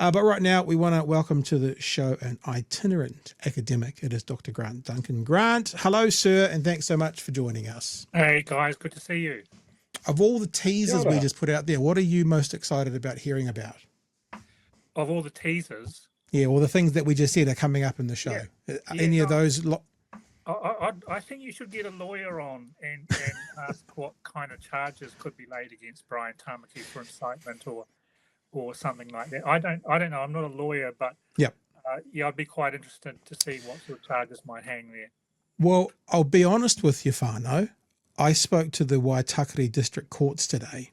But right now, we want to welcome to the show an itinerant academic. It is Dr. Grant Duncan. Grant, hello, sir, and thanks so much for joining us. Hey, guys, good to see you. Of all the teasers we just put out there, what are you most excited about hearing about? Of all the teasers? Yeah, well, the things that we just said are coming up in the show. Any of those? I think you should get a lawyer on and ask what kind of charges could be laid against Brian Tamaki for incitement or something like that. I don't know. I'm not a lawyer, but I'd be quite interested to see what sort of charges might hang there. Well, I'll be honest with you, Whānau. I spoke to the Waitakere District Courts today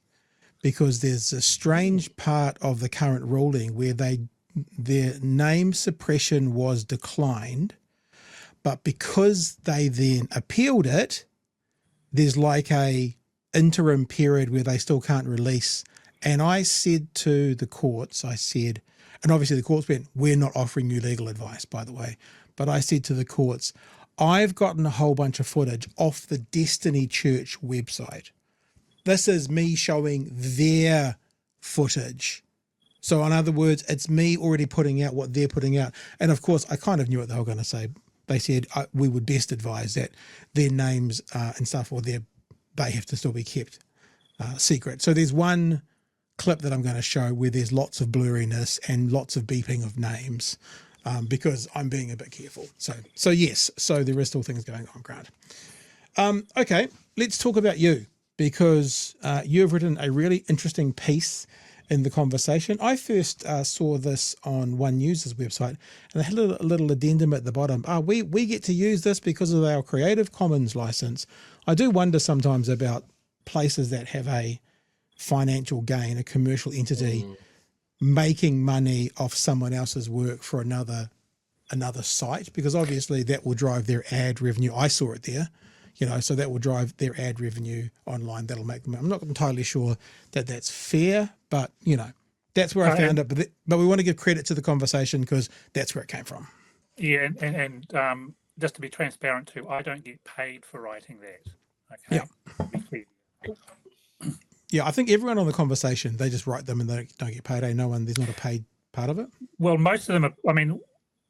because there's a strange part of the current ruling where their name suppression was declined, but because they then appealed it, there's like a interim period where they still can't release. And I said to the courts, and obviously the courts went, we're not offering you legal advice, by the way, but I said to the courts, I've gotten a whole bunch of footage off the Destiny Church website. This is me showing their footage. So in other words, it's me already putting out what they're putting out. And of course, I kind of knew what they were going to say. They said we would best advise that their names and stuff, or they have to still be kept secret. So there's one clip that I'm going to show where there's lots of blurriness and lots of beeping of names. Because I'm being a bit careful. So yes, so there are still things going on, Grant. Okay, let's talk about you, because you've written a really interesting piece in the conversation. I first saw this on One News's website, and they had a little addendum at the bottom. We get to use this because of our Creative Commons license. I do wonder sometimes about places that have a financial gain, a commercial entity, making money off someone else's work for another site, because obviously that will drive their ad revenue. I saw it there, so that will drive their ad revenue online. That'll make them. I'm not entirely sure that that's fair, but that's where I found it. But we want to give credit to the conversation because that's where it came from. Yeah, and just to be transparent too, I don't get paid for writing that. Okay. Yeah. Yeah, I think everyone on the conversation, they just write them and they don't get paid. There's not a paid part of it. Well, most of them are,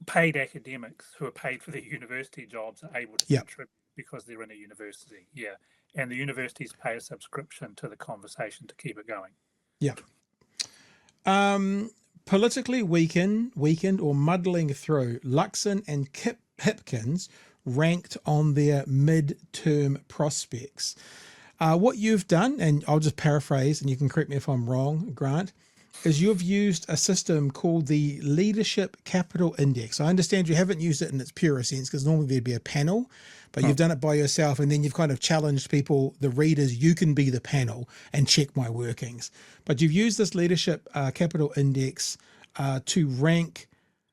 paid academics who are paid for their university jobs are able to contribute because they're in a university. Yeah. And the universities pay a subscription to the conversation to keep it going. Yeah. Politically weakened or muddling through, Luxon and Hipkins ranked on their mid-term prospects. What you've done, and I'll just paraphrase, and you can correct me if I'm wrong, Grant, is you've used a system called the Leadership Capital Index. I understand you haven't used it in its purest sense because normally there'd be a panel, but you've done it by yourself, and then you've kind of challenged people, the readers, you can be the panel and check my workings. But you've used this Leadership Capital Index to rank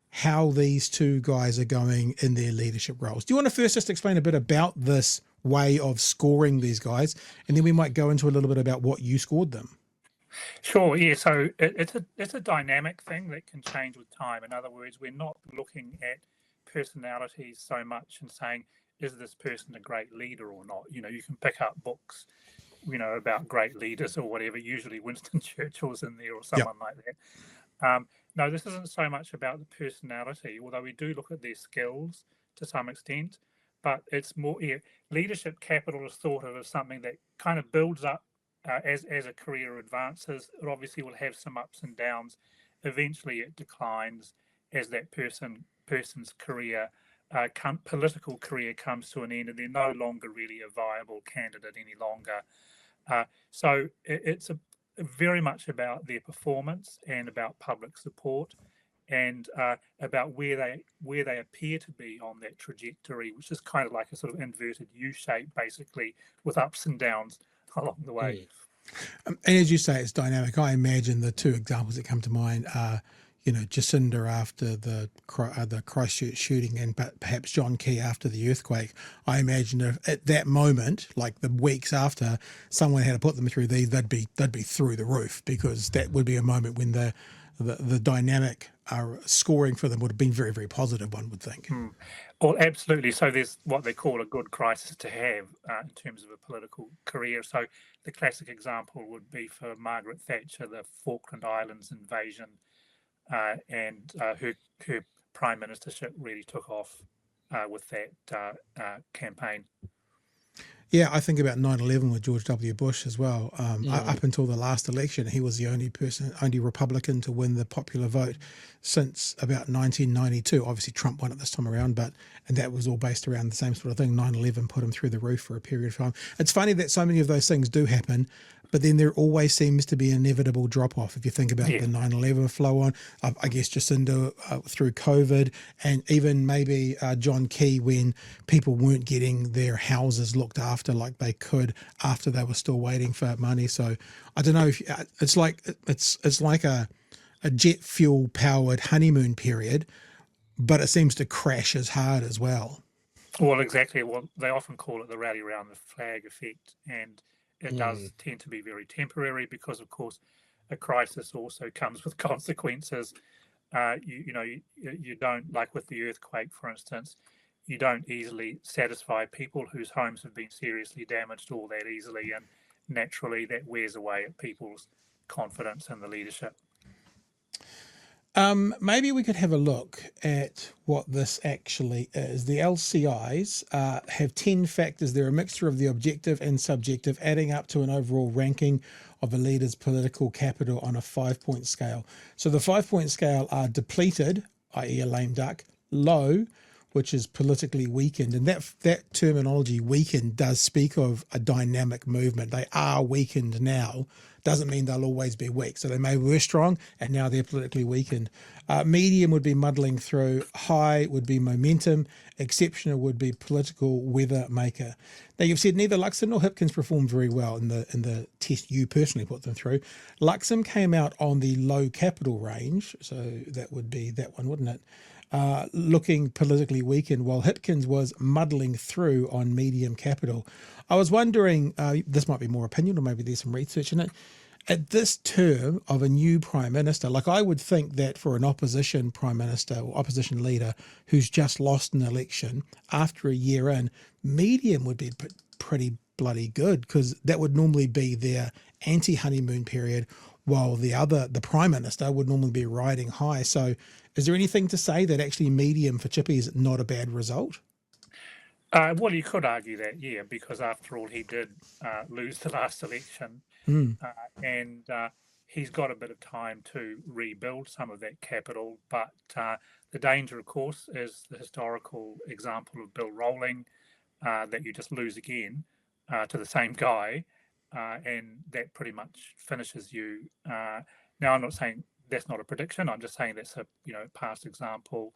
how these two guys are going in their leadership roles. Do you want to first just explain a bit about this way of scoring these guys, and then we might go into a little bit about what you scored them? Sure. Yeah. So it's a dynamic thing that can change with time. In other words, we're not looking at personalities so much and saying, is this person a great leader or not? You can pick up books, about great leaders or whatever. Usually Winston Churchill's in there or someone like that. No, this isn't so much about the personality, although we do look at their skills to some extent. But it's more, leadership capital is thought of as something that kind of builds up as a career advances. It obviously will have some ups and downs. Eventually it declines as that person's career, political career comes to an end, and they're no longer really a viable candidate any longer. So it's very much about their performance and about public support, and about where they appear to be on that trajectory, which is kind of like a sort of inverted U shape, basically, with ups and downs along the way. And as you say, it's dynamic. I imagine the two examples that come to mind are, Jacinda after the Christchurch shooting, and perhaps John Key after the earthquake. I imagine if at that moment, like the weeks after, someone had to put them through these, they'd be through the roof, because that would be a moment when the dynamic scoring for them would have been very, very positive, one would think. Well, absolutely. So there's what they call a good crisis to have in terms of a political career. So the classic example would be for Margaret Thatcher, the Falkland Islands invasion and her prime ministership really took off with that campaign. Yeah, I think about 9/11 with George W. Bush as well. Up until the last election, he was the only Republican to win the popular vote since about 1992. Obviously, Trump won it this time around, and that was all based around the same sort of thing. 9/11 put him through the roof for a period of time. It's funny that so many of those things do happen, but then there always seems to be an inevitable drop-off. If you think about the 9/11 flow on, I guess Jacinda through COVID, and even maybe John Key when people weren't getting their houses looked after like they could after they were still waiting for money. So I don't know if it's like a jet fuel powered honeymoon period, but it seems to crash as hard as well. Well, exactly. Well, they often call it the rally around the flag effect, and it does tend to be very temporary because, of course, a crisis also comes with consequences. You don't, like with the earthquake, for instance, you don't easily satisfy people whose homes have been seriously damaged all that easily, and naturally that wears away at people's confidence in the leadership. Maybe we could have a look at what this actually is. The LCIs have 10 factors. They're a mixture of the objective and subjective, adding up to an overall ranking of a leader's political capital on a 5-point scale. So the 5-point scale are depleted, i.e. a lame duck, low, which is politically weakened. And that terminology, weakened, does speak of a dynamic movement. They are weakened now. Doesn't mean they'll always be weak. So they were strong and now they're politically weakened. Medium would be muddling through. High would be momentum. Exceptional would be political weather maker. Now you've said neither Luxon nor Hipkins performed very well in the test you personally put them through. Luxon came out on the low capital range, so that would be that one, wouldn't it? Looking politically weakened, while Hipkins was muddling through on medium capital. I was wondering, this might be more opinion or maybe there's some research in it, at this term of a new prime minister, like I would think that for an opposition prime minister or opposition leader who's just lost an election after a year in, medium would be pretty bloody good, because that would normally be their anti-honeymoon period, while the prime minister would normally be riding high. So is there anything to say that actually medium for Chippy is not a bad result? Well, you could argue that, yeah, because after all, he did lose the last election, and he's got a bit of time to rebuild some of that capital. But the danger, of course, is the historical example of Bill Rowling, that you just lose again to the same guy, and that pretty much finishes you. Now, I'm not saying that's not a prediction. I'm just saying that's a past example.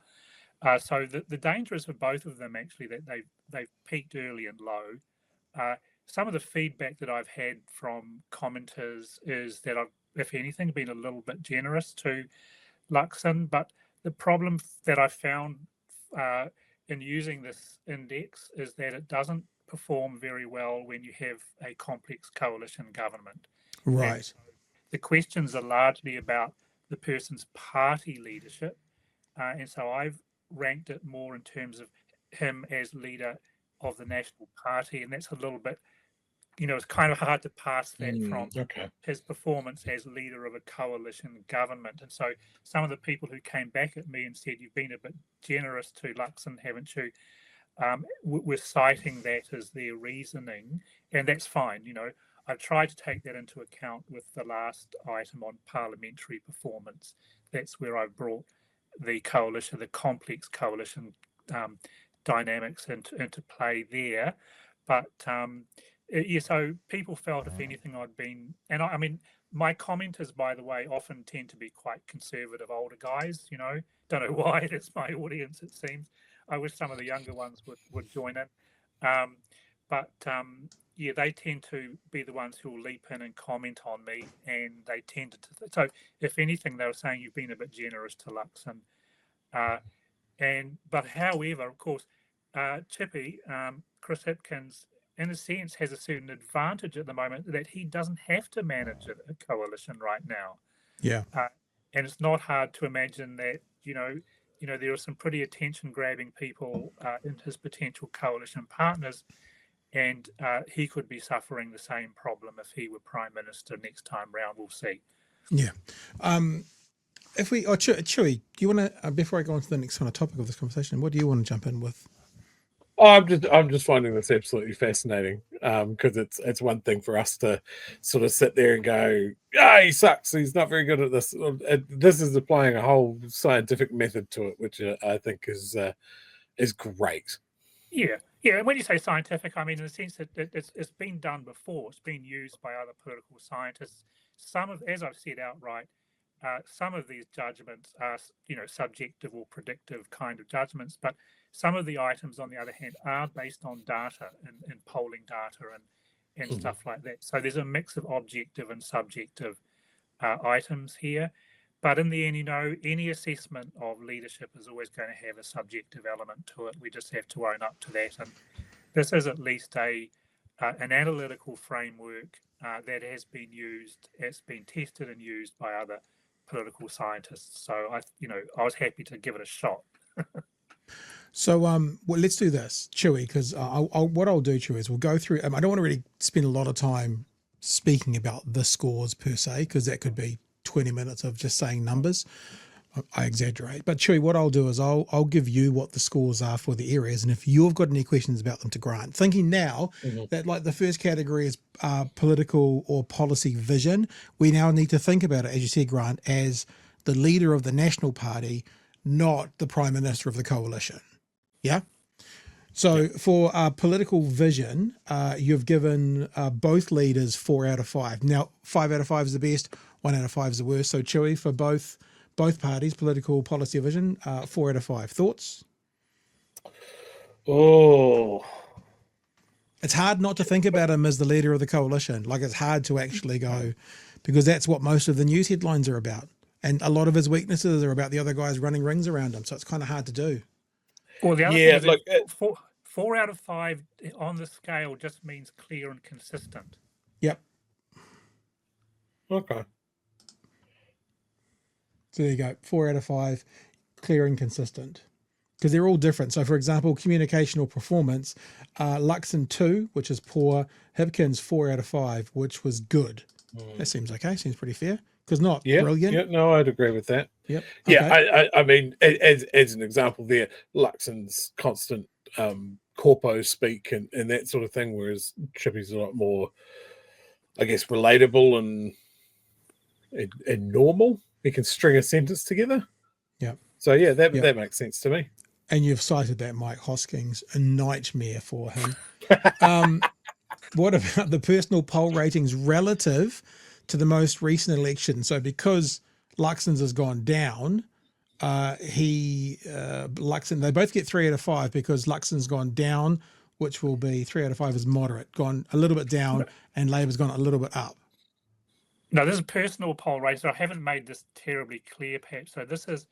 So the danger is for both of them actually that they've peaked early and low. Some of the feedback that I've had from commenters is that I've, if anything, been a little bit generous to Luxon, but the problem that I found in using this index is that it doesn't perform very well when you have a complex coalition government. Right. So the questions are largely about the person's party leadership, and so I've ranked it more in terms of him as leader of the National Party, and that's a little bit, it's kind of hard to pass that from his performance as leader of a coalition government. And so some of the people who came back at me and said, you've been a bit generous to Luxon, haven't you? We're citing that as their reasoning, and that's fine. I've tried to take that into account with the last item on parliamentary performance. That's where I brought the coalition, the complex coalition dynamics into play there. But yeah, so people felt, if anything, I'd been, and I mean, my commenters, by the way, often tend to be quite conservative older guys. Don't know why. That's my audience, it seems. I wish some of the younger ones would join in. But yeah, they tend to be the ones who will leap in and comment on me, and they tend to. So, if anything, they were saying you've been a bit generous to Luxon. But however, of course, Chippy, Chris Hipkins, in a sense, has a certain advantage at the moment that he doesn't have to manage a coalition right now. Yeah. And it's not hard to imagine that, there are some pretty attention-grabbing people in his potential coalition partners, and he could be suffering the same problem if he were Prime Minister next time round. We'll see. Yeah. if we, Chewie, do you want to, before I go on to the next kind of topic of this conversation, what do you want to jump in with? I'm just finding this absolutely fascinating because it's one thing for us to sort of sit there and go, "Ah, he sucks. He's not very good at this." This is applying a whole scientific method to it, which I think is great. Yeah, yeah. And when you say scientific, I mean in the sense that it's been done before. It's been used by other political scientists. Some of, as I've said outright, some of these judgments are, subjective or predictive kind of judgments, but some of the items, on the other hand, are based on data and polling data and stuff like that. So there's a mix of objective and subjective items here. But in the end, any assessment of leadership is always going to have a subjective element to it. We just have to own up to that. And this is at least an analytical framework that has been used, it's been tested and used by other political scientists. So I was happy to give it a shot. So, well, let's do this, Chewie, because what I'll do, Chewie, is we'll go through. I don't want to really spend a lot of time speaking about the scores per se, because that could be 20 minutes of just saying numbers. I exaggerate. But Chewie, what I'll do is I'll give you what the scores are for the areas, and if you've got any questions about them to Grant, thinking now that like the first category is political or policy vision, we now need to think about it, as you said, Grant, as the leader of the National Party, not the Prime Minister of the coalition. Yeah. So for political vision, you've given both leaders 4 out of 5. Now, 5 out of 5 is the best, 1 out of 5 is the worst. So Chewie, for both parties, political policy vision, 4 out of 5. Thoughts? Oh, it's hard not to think about him as the leader of the coalition. Like, it's hard to actually go, because that's what most of the news headlines are about. And a lot of his weaknesses are about the other guys running rings around him. So it's kind of hard to do. Well, the other thing is four out of 5 on the scale just means clear and consistent. Yep. Okay. So there you go. 4 out of 5, clear and consistent. Because they're all different. So, for example, communication or performance, Luxon 2, which is poor, Hipkins 4 out of 5, which was good. That seems okay. Seems pretty fair. Because not brilliant. Yeah, no, I'd agree with that. Yep. Yeah, okay. I mean, as an example there, Luxon's constant corpo speak and that sort of thing, whereas Chippy's a lot more, I guess, relatable and normal. He can string a sentence together. Yeah. So yeah, that makes sense to me. And you've cited that Mike Hoskins, a nightmare for him. What about the personal poll ratings relative to the most recent election? So because Luxon's has gone down, Luxon, they both get 3 out of 5 because Luxon's gone down, which will be 3 out of 5 is moderate, gone a little bit down, and Labor's gone a little bit up. No, this is personal poll rating. So I haven't made this terribly clear, perhaps. So this is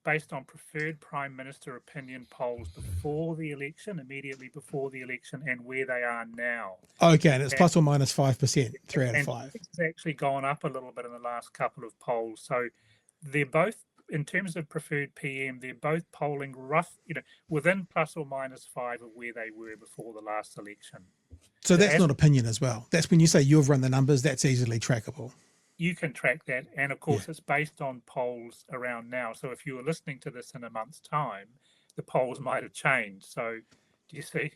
based on preferred Prime Minister opinion polls before the election, immediately before the election, and where they are now. Okay, and it's plus or minus 5%, 3 out of 5. It's actually gone up a little bit in the last couple of polls. So they're both, in terms of preferred PM, they're both polling within plus or minus 5 of where they were before the last election. So that's not opinion as well. That's when you say you've run the numbers, that's easily trackable. You can track that. And of course, it's based on polls around now. So if you were listening to this in a month's time, the polls might have changed. So do you see?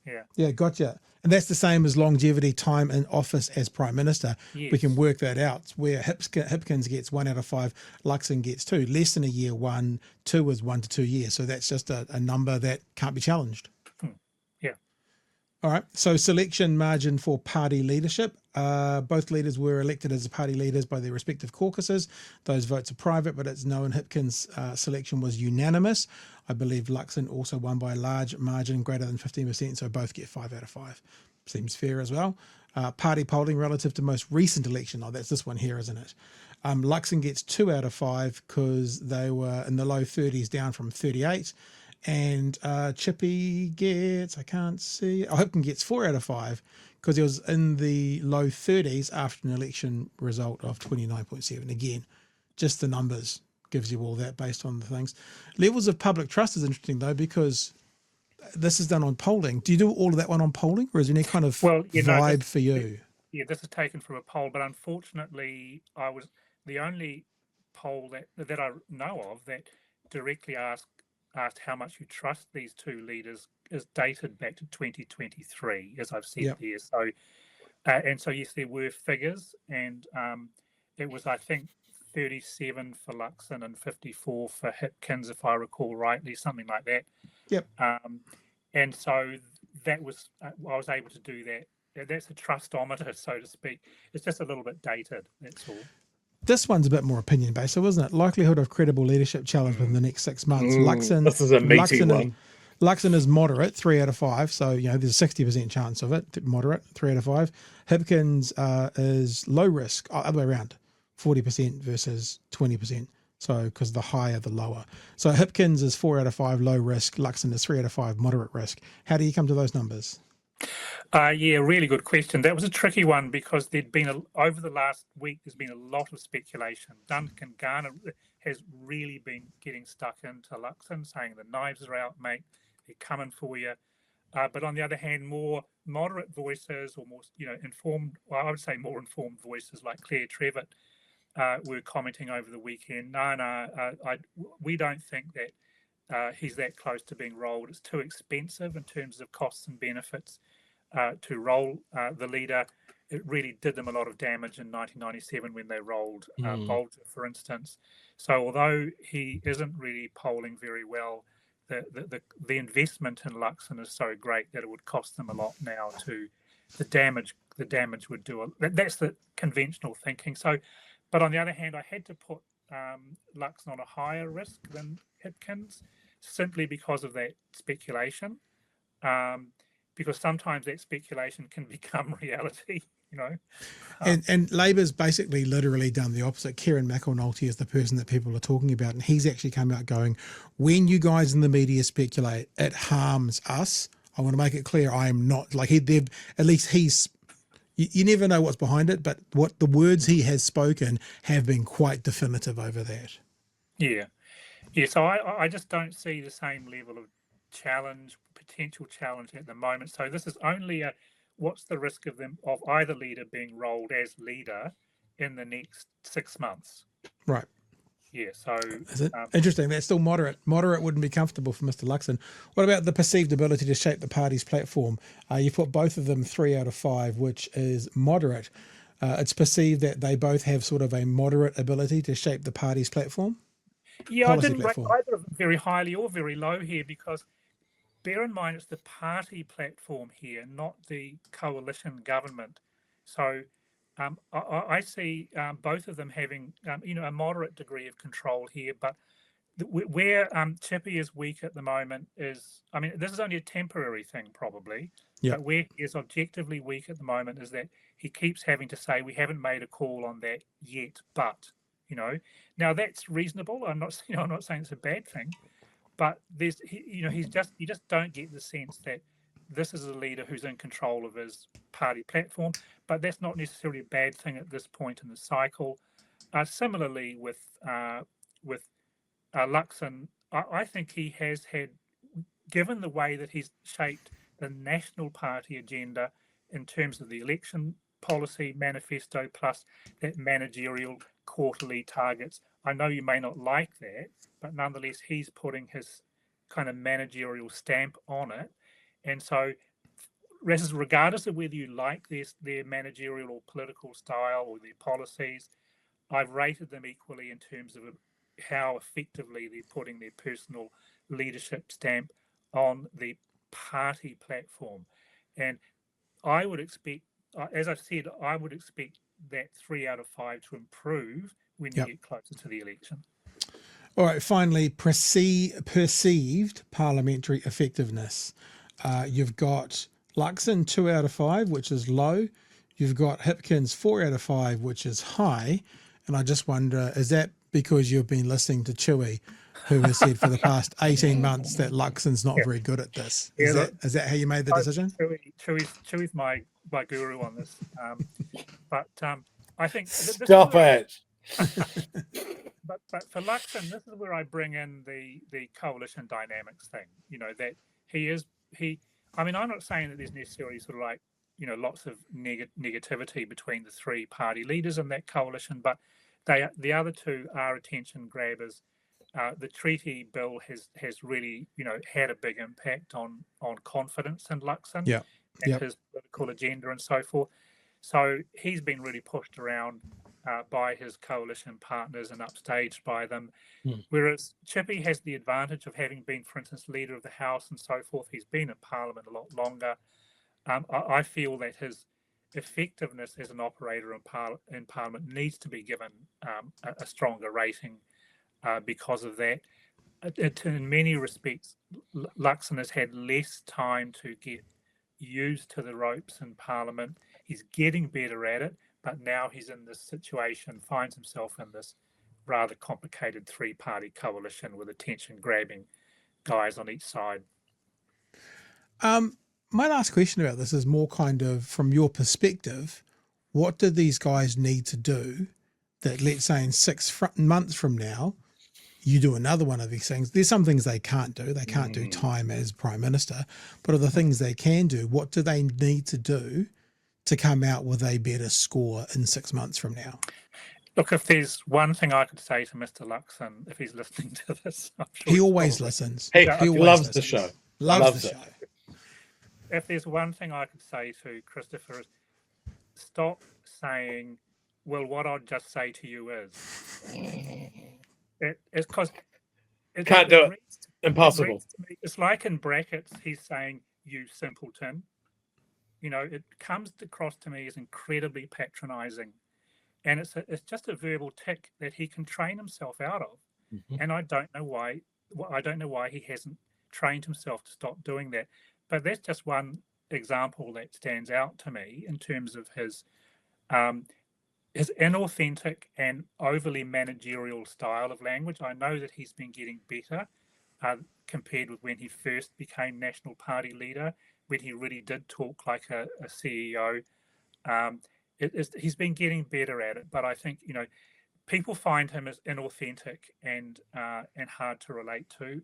Yeah. Yeah, gotcha. And that's the same as longevity time in office as Prime Minister. Yes. We can work that out. Where Hipkins gets 1 out of 5, Luxon gets 2. Less than a year, 1, 2 is 1 to 2 years. So that's just a number that can't be challenged. Yeah. All right. So selection margin for party leadership. Both leaders were elected as party leaders by their respective caucuses. Those votes are private, but it's known Hipkins' selection was unanimous. I believe Luxon also won by a large margin, greater than 15%, so both get 5 out of 5. Seems fair as well. Party polling relative to most recent election. Oh, that's this one here, isn't it? Luxon gets 2 out of 5 because they were in the low 30s, down from 38. And Chippy gets, I can't see, Hipkins gets 4 out of 5 because he was in the low 30s after an election result of 29.7. Again, just the numbers gives you all that based on the things. Levels of public trust is interesting though, because this is done on polling. Do you do all of that one on polling, or is there any kind of vibe for you? Yeah, this is taken from a poll, but unfortunately I was the only poll that I know of that directly asked how much you trust these two leaders is dated back to 2023, as I've said Yep. there. So, and so yes, there were figures, and it was, I think, 37 for Luxon and 54 for Hipkins, if I recall rightly, something like that. Yep. And so that was I was able to do that. That's a trustometer, so to speak. It's just a little bit dated. That's all. This one's a bit more opinion based, so isn't it? Likelihood of credible leadership challenge within the next 6 months. This is a meaty one. Luxon is moderate, 3 out of 5. So, there's a 60% chance of it. Moderate, 3 out of 5. Hipkins is low risk, other way around, 40% versus 20%. So, because the higher, the lower. So, Hipkins is 4 out of 5 low risk. Luxon is 3 out of 5 moderate risk. How do you come to those numbers? Yeah, really good question. That was a tricky one because there'd been over the last week, there's been a lot of speculation. Duncan Garner has really been getting stuck into Luxon, saying the knives are out, mate. They're coming for you. But on the other hand, more moderate voices or more, informed, well, I would say more informed voices like Claire Trevitt were commenting over the weekend. We don't think that he's that close to being rolled. It's too expensive in terms of costs and benefits to roll the leader. It really did them a lot of damage in 1997 when they rolled Bolger, for instance. So although he isn't really polling very well, the investment in Luxon is so great that it would cost them a lot now to the damage would do. That's the conventional thinking. So, but on the other hand, I had to put Luxon on a higher risk than Hipkins simply because of that speculation. Because sometimes that speculation can become reality, And Labour's basically literally done the opposite. Kieran McAnulty is the person that people are talking about, and he's actually come out going, when you guys in the media speculate, it harms us. I want to make it clear I am not, like, at least he's, you never know what's behind it, but what the words he has spoken have been quite definitive over that. Yeah. So I just don't see the same level of potential challenge at the moment. So this is only what's the risk of either leader being rolled as leader in the next 6 months? Right. Yeah. So is it interesting? That's still moderate. Moderate wouldn't be comfortable for Mr. Luxon. What about the perceived ability to shape the party's platform? You put both of them 3 out of 5, which is moderate. It's perceived that they both have sort of a moderate ability to shape the party's platform. Yeah, I didn't rate either of them very highly or very low here because bear in mind it's the party platform here, not the coalition government. So I see both of them having a moderate degree of control here, but where Chippy is weak at the moment is, this is only a temporary thing probably, but where he is objectively weak at the moment is that he keeps having to say we haven't made a call on that yet, but now that's reasonable. I'm not saying it's a bad thing, but you just don't get the sense that this is a leader who's in control of his party platform, but that's not necessarily a bad thing at this point in the cycle. Similarly with Luxon, I think he has had, given the way that he's shaped the National Party agenda in terms of the election policy manifesto plus that managerial quarterly targets. I know you may not like that, but nonetheless, he's putting his kind of managerial stamp on it. And so, regardless of whether you like their managerial or political style or their policies, I've rated them equally in terms of how effectively they're putting their personal leadership stamp on the party platform. And I would expect, as I've said, I would expect that 3 out of 5 to improve when you get closer to the election. All right, finally, perceived parliamentary effectiveness. You've got Luxon 2 out of 5, which is low. You've got Hipkins 4 out of 5, which is high. And I just wonder, is that because you've been listening to Chewie, who has said for the past 18 months that Luxon's not very good at this? Is that how you made the decision? Chewie's my guru on this. But I think... Stop it! But for Luxon, this is where I bring in the coalition dynamics thing. That I'm not saying that there's necessarily sort of like, lots of negativity between the 3 party leaders in that coalition, but the other two are attention grabbers. The treaty bill has really, had a big impact on confidence in Luxon Yeah. and Yep. his political agenda and so forth. So he's been really pushed around by his coalition partners and upstaged by them. Whereas Chippy has the advantage of having been, for instance, leader of the House and so forth. He's been in Parliament a lot longer. I feel that his effectiveness as an operator in Parliament needs to be given a stronger rating because of that. In many respects, Luxon has had less time to get used to the ropes in Parliament. He's getting better at it, but now he's in this situation, finds himself in this rather complicated three-party coalition with attention-grabbing guys on each side. My last question about this is more kind of from your perspective. What do these guys need to do that, let's say, in 6 months from now, you do another one of these things? There's some things they can't do. They can't do time as Prime Minister, but of the things they can do, what do they need to do to come out with a better score in 6 months from now? Look, if there's one thing I could say to Mr. Luxon, if he's listening to this, I'm sure He always listens. He always loves the listens. show. Loves the show. If there's one thing I could say to Christopher is stop saying, well, what I'd just say to you is. It's because it Can't do it. Impossible. It's like in brackets, he's saying, you simpleton. It comes across to me as incredibly patronizing. And it's just a verbal tick that he can train himself out of. And I don't know why he hasn't trained himself to stop doing that. But that's just one example that stands out to me in terms of his inauthentic and overly managerial style of language. I know that he's been getting better compared with when he first became National Party leader, when he really did talk like a CEO. He's been getting better at it, but I think people find him as inauthentic and hard to relate to.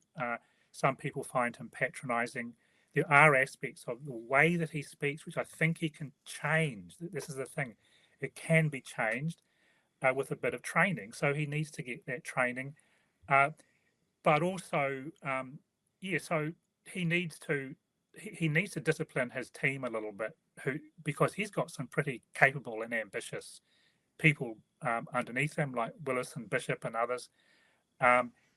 Some people find him patronizing. There are aspects of the way that he speaks which I think he can change. This is the thing; it can be changed with a bit of training. So he needs to get that training, but also, so he needs to discipline his team a little bit, because he's got some pretty capable and ambitious people underneath him, like Willis and Bishop and others.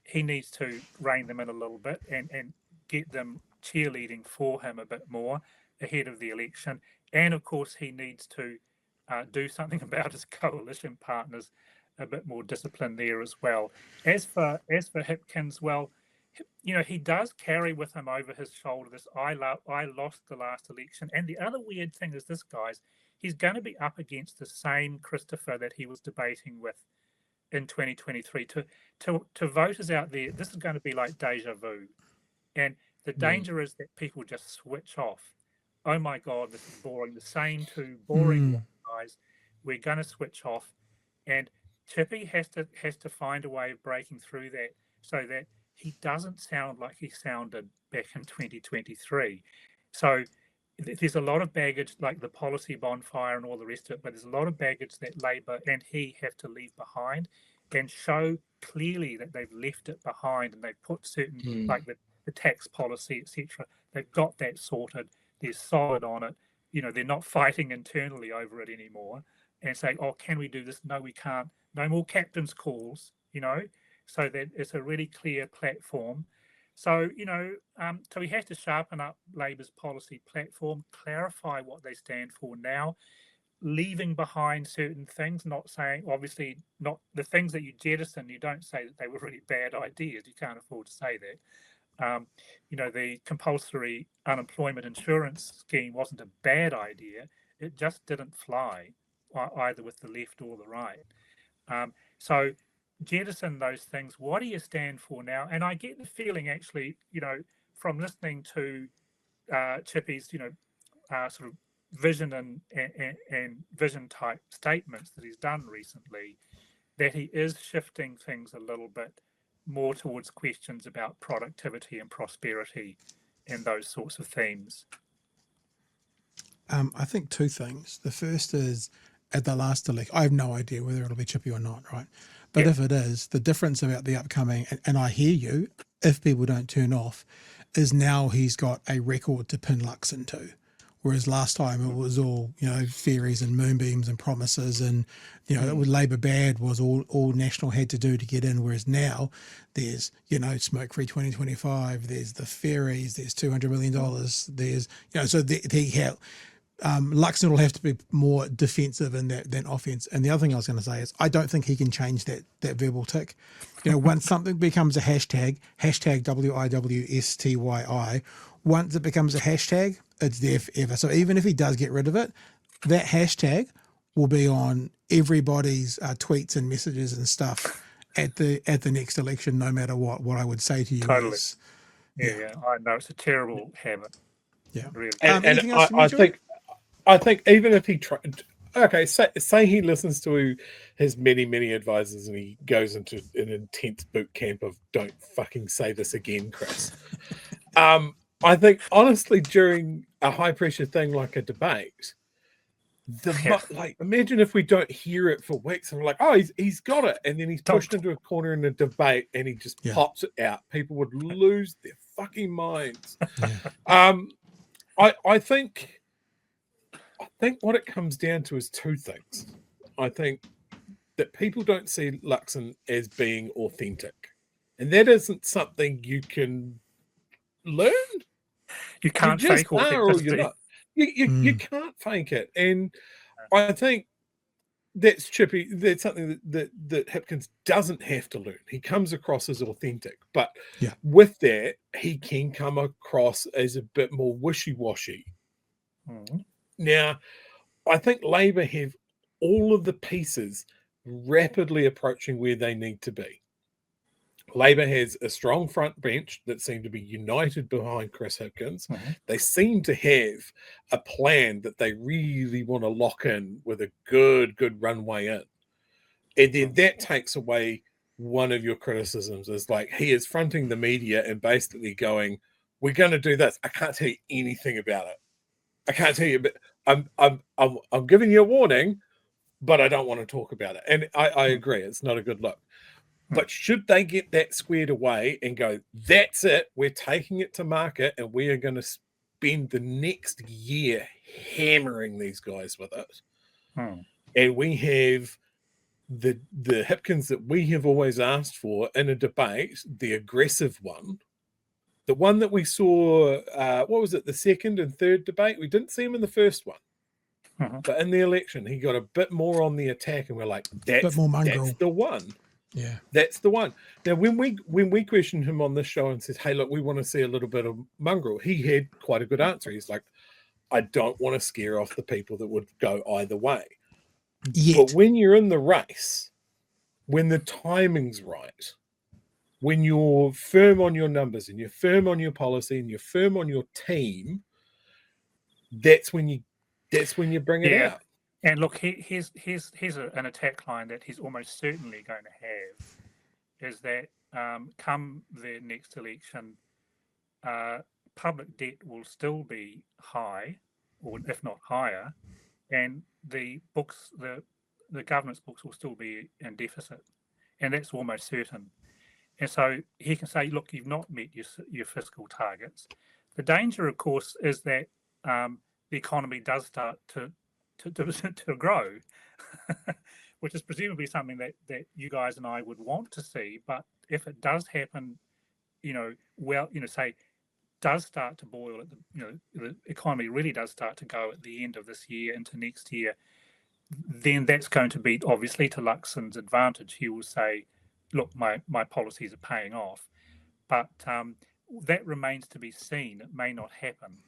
He needs to rein them in a little bit and get them cheerleading for him a bit more ahead of the election. And of course, he needs to do something about his coalition partners, a bit more discipline there as well. As for Hipkins, well, he does carry with him over his shoulder this I lost the last election. And the other weird thing is this, guys, he's going to be up against the same Christopher that he was debating with in 2023. To voters out there, this is going to be like deja vu. And the danger is that people just switch off. Oh my God, this is boring. The same two boring guys. We're going to switch off. And Chippy has to find a way of breaking through that so that he doesn't sound like he sounded back in 2023. So there's a lot of baggage, like the policy bonfire and all the rest of it, but there's a lot of baggage that Labour and he have to leave behind and show clearly that they've left it behind, and they've put certain, like the tax policy, etc. They've got that sorted. They're solid on it. They're not fighting internally over it anymore and saying, oh, can we do this? No, we can't. No more captain's calls, so that it's a really clear platform. So, so he has to sharpen up Labour's policy platform, clarify what they stand for now, leaving behind certain things, not saying, obviously, not the things that you jettison, you don't say that they were really bad ideas. You can't afford to say that. The compulsory unemployment insurance scheme wasn't a bad idea. It just didn't fly, either with the left or the right. So jettison those things. What do you stand for now? And I get the feeling, actually, from listening to Chippy's, sort of vision and vision type statements that he's done recently, that he is shifting things a little bit more towards questions about productivity and prosperity and those sorts of themes. I think two things. The first is at the last election. I have no idea whether it'll be chippy or not, right? But Yeah. if it is, the difference about the upcoming, and I hear you, if people don't turn off, is now he's got a record to pin Luxon to. Whereas last time it was all, fairies and moonbeams and promises, and, it was Labour bad was all National had to do to get in. Whereas now there's, smoke free 2025, there's the fairies, there's $200 million, there's, so Luxon will have to be more defensive in that than offense. And the other thing I was going to say is I don't think he can change that verbal tick. Once something becomes a hashtag WIWSTYI, once it becomes a hashtag, it's there forever. So even if he does get rid of it, that hashtag will be on everybody's tweets and messages and stuff at the next election, no matter what. What I would say to you Totally. is, Yeah, I know it's a terrible habit. Yeah. Really. And anything else from you, Joy? I think even if he tried, okay, say he listens to his many advisors and he goes into an intense boot camp of don't fucking say this again, Chris. I think honestly, during a high pressure thing like a debate, imagine if we don't hear it for weeks and we're like, oh, he's got it, and then he's pushed into a corner in a debate and he just pops it out. People would lose their fucking minds. Yeah. I think what it comes down to is two things. I think that people don't see Luxon as being authentic, and that isn't something you can learn. You can't just fake authenticity. You can't fake it, and I think that's Chippy. That's something that Hipkins doesn't have to learn. He comes across as authentic, but with that, he can come across as a bit more wishy-washy. Now, I think Labour have all of the pieces rapidly approaching where they need to be. Labour has a strong front bench that seem to be united behind Chris Hipkins. They seem to have a plan that they really want to lock in with a good runway in. And then that takes away one of your criticisms is like he is fronting the media and basically going, we're going to do this. I can't tell you anything about it. I can't tell you, but I'm giving you a warning, but I don't want to talk about it. And I agree, it's not a good look. But should they get that squared away and go, that's it, we're taking it to market and we are going to spend the next year hammering these guys with it. And we have the Hipkins that we have always asked for in a debate, the aggressive one, the one that we saw, what was it, the second and third debate? We didn't see him in the first one. But in the election, he got a bit more on the attack and we're like, that's the one. Yeah, that's the one. Now, when we questioned him on this show and said, "Hey, look, we want to see a little bit of mongrel," he had quite a good answer. He's like, "I don't want to scare off the people that would go either way." But when you're in the race, when the timing's right, when you're firm on your numbers and you're firm on your policy and you're firm on your team, that's when you bring it out. And look, here's an attack line that he's almost certainly going to have, is that come the next election, public debt will still be high, or if not higher, and the government's books will still be in deficit, and that's almost certain. And so he can say, look, you've not met your fiscal targets. The danger, of course, is that the economy does start to grow, which is presumably something that you guys and I would want to see. But if it does happen, say, does start to boil, the economy really does start to go at the end of this year into next year, then that's going to be obviously to Luxon's advantage. He will say, look, my policies are paying off. But that remains to be seen. It may not happen.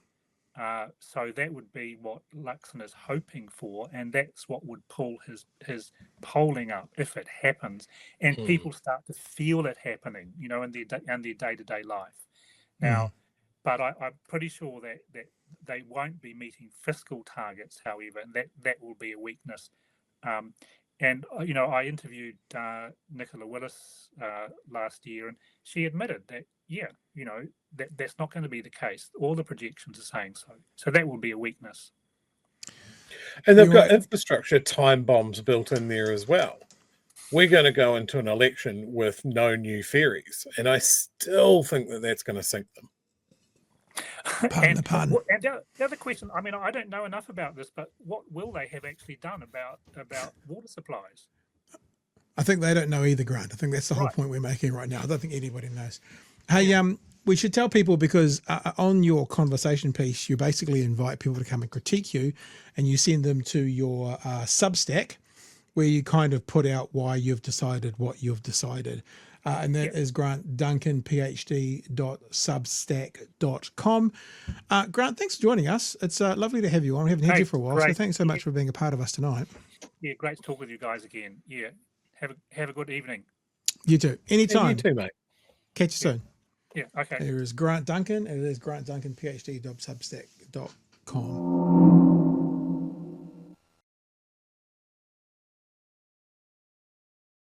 So that would be what Luxon is hoping for, and that's what would pull his polling up if it happens, and people start to feel it happening, in their day-to-day life. Now, but I'm pretty sure that they won't be meeting fiscal targets, however, and that will be a weakness. And I interviewed Nicola Willis last year, and she admitted that that's not going to be the case. All the projections are saying so. So that will be a weakness. And they've You got might- infrastructure time bombs built in there as well. We're going to go into an election with no new ferries, and I still think that that's going to sink them. Pardon the pun. And the other question, I mean, I don't know enough about this, but what will they have actually done about water supplies? I think they don't know either, Grant. I think that's the whole Right. point we're making right now. I don't think anybody knows. Hey, we should tell people, because on your conversation piece, you basically invite people to come and critique you, and you send them to your Substack, where you kind of put out why you've decided what you've decided. And that is Grant Duncan, phd.substack.com. Grant, thanks for joining us. It's lovely to have you on. We haven't had you for a while, so Great. thanks so much for being a part of us tonight. Yeah, great to talk with you guys again. Yeah, have a good evening. You too. Anytime. And you too, mate. Catch you soon. Yeah, okay. There is Grant Duncan, and it is Grant Duncan, phd.substack.com.